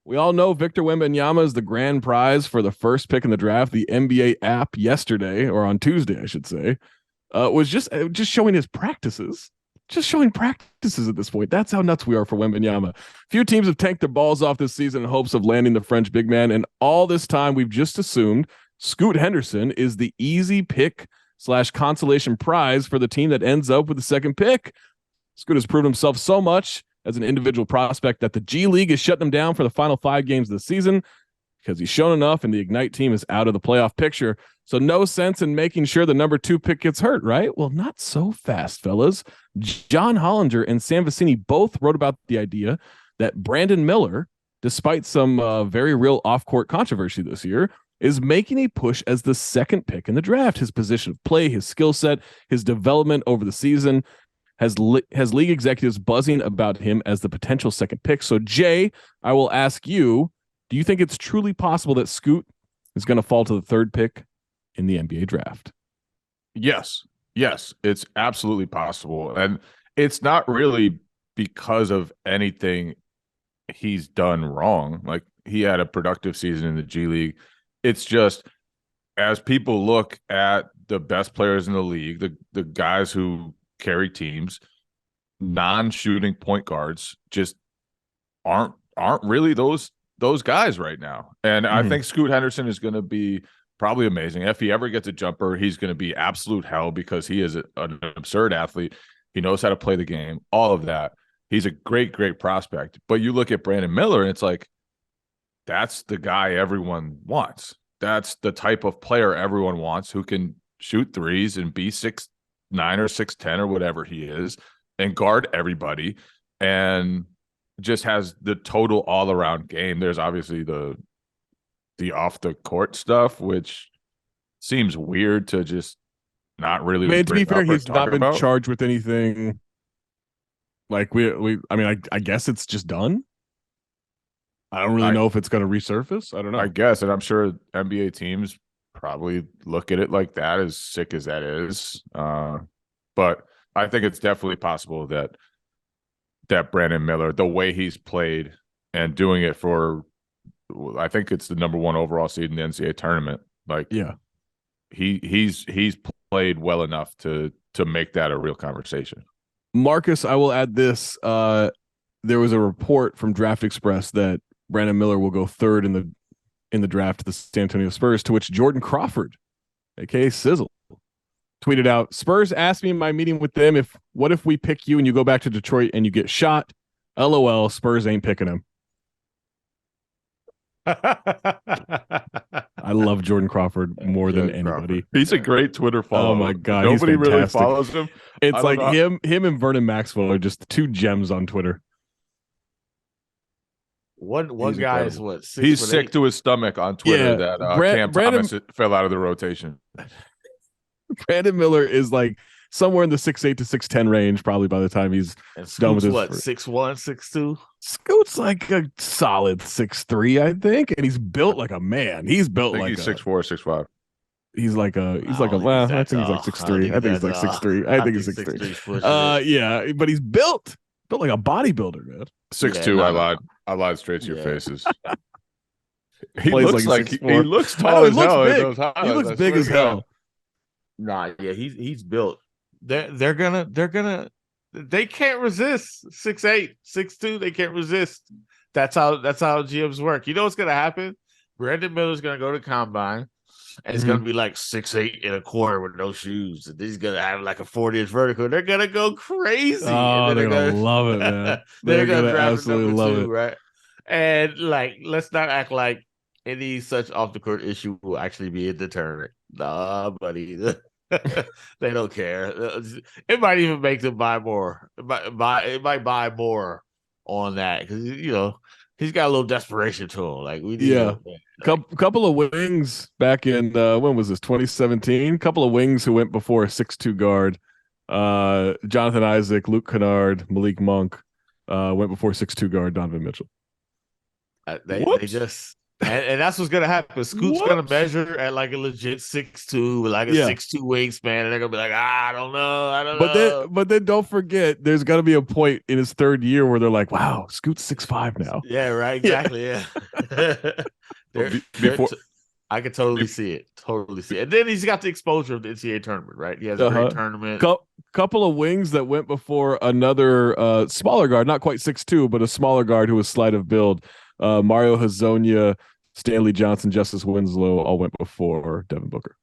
We all know Victor Wembanyama is the grand prize for the first pick in the draft. The NBA app yesterday, or on Tuesday, I should say, was just showing his practices. Just showing practices at this point. That's how nuts we are for Wembanyama. Few teams have tanked their balls off this season in hopes of landing the French big man, and all this time we've just assumed Scoot Henderson is the easy pick / consolation prize for the team that ends up with the second pick. Scoot has proven himself so much as an individual prospect that the G League is shutting him down for the final 5 games of the season because he's shown enough and the Ignite team is out of the playoff picture. So no sense in making sure the number 2 pick gets hurt, right? Well, not so fast, fellas. John Hollinger and Sam Vecini both wrote about the idea that Brandon Miller, despite some very real off-court controversy this year, is making a push as the second pick in the draft. His position of play, his skill set, his development over the season has league executives buzzing about him as the potential second pick. So, Jay, I will ask you, do you think it's truly possible that Scoot is going to fall to the 3rd pick in the NBA draft? Yes, it's absolutely possible. And it's not really because of anything he's done wrong. Like, he had a productive season in the G League. It's just, as people look at the best players in the league, the guys who carry teams, non-shooting point guards just aren't really those guys right now. And I think Scoot Henderson is going to be probably amazing. If he ever gets a jumper, he's going to be absolute hell because he is an absurd athlete. He knows how to play the game, all of that. He's a great prospect. But you look at Brandon Miller and it's like, that's the guy everyone wants. That's the type of player everyone wants, who can shoot threes and be 6'9" or 6'10" or whatever he is, and guard everybody, and just has the total all-around game. There's obviously the off the court stuff, which seems weird to just not really. I mean, to be fair, he's not been charged with anything. Like I guess it's just done. I don't really know if it's going to resurface. I don't know. I guess, and I'm sure NBA teams probably look at it like that, as sick as that is. But I think it's definitely possible that Brandon Miller, the way he's played and doing it for, I think it's the number 1 overall seed in the NCAA tournament. Like, yeah, he's played well enough to make that a real conversation. Marcus, I will add this. There was a report from Draft Express that Brandon Miller will go 3rd in the draft to the San Antonio Spurs, to which Jordan Crawford, aka Sizzle, tweeted out, "Spurs asked me in my meeting with them what if we pick you and you go back to Detroit and you get shot? LOL, Spurs ain't picking him." I love Jordan Crawford more than anybody. He's a great Twitter follow. Oh my God. Nobody really follows him. It's like him and Vernon Maxwell are just 2 gems on Twitter. One guy is what? He's sick to his stomach on Twitter that Cam Thomas fell out of the rotation. Brandon Miller is like somewhere in the 6'8" to 6'10" range, probably by the time he's done with his. What, 6'1", 6'2"? Scoot's like a solid 6'3", I think, and he's built like a man. He's built like he's 6'4", 6'5". He's like a I think he's like 6'3". I think he's like 6'3". I think he's 6'3". Yeah, but he's built like a bodybuilder, man. 6'2". I lied straight to your faces. He looks like he looks tall as hell. He looks big as hell. Nah, yeah, he's built. They're gonna they can't resist 6'8", 6'2". They can't resist. That's how GMs work. You know what's gonna happen? Brandon Miller's gonna go to combine, and it's gonna be like 6'8" and a quarter with no shoes. And he's gonna have like a 40-inch vertical. They're gonna go crazy. Oh, they're gonna love it, man. They're gonna absolutely love it, right? And like, let's not act like any such off the court issue will actually be a deterrent. Nah, buddy. They don't care. It might even make them buy more. It might buy more on that, because he's got a little desperation to him. Like, we need couple of wings back in when was this, 2017? Couple of wings who went before a 6'2" guard. Jonathan Isaac, Luke Kennard, Malik Monk went before 6'2" guard Donovan Mitchell. They just And that's what's gonna happen. Scoot's gonna What? measure at like a legit 6'2", with like a Yeah. 6'2" wingspan, and they're gonna be like, I don't know, I don't But then, know. but then don't forget, there's got to be a point in his third year where they're like, "Wow, Scoot's 6'5" now." Yeah, right, Yeah. exactly. Yeah. But They're before I could totally see it. Totally see it. And then he's got the exposure of the NCAA tournament, right? He has a great Uh-huh. tournament. Couple of wings that went before another smaller guard, not quite 6'2", but a smaller guard who was slight of build. Mario Hazonia, Stanley Johnson, Justice Winslow all went before Devin Booker.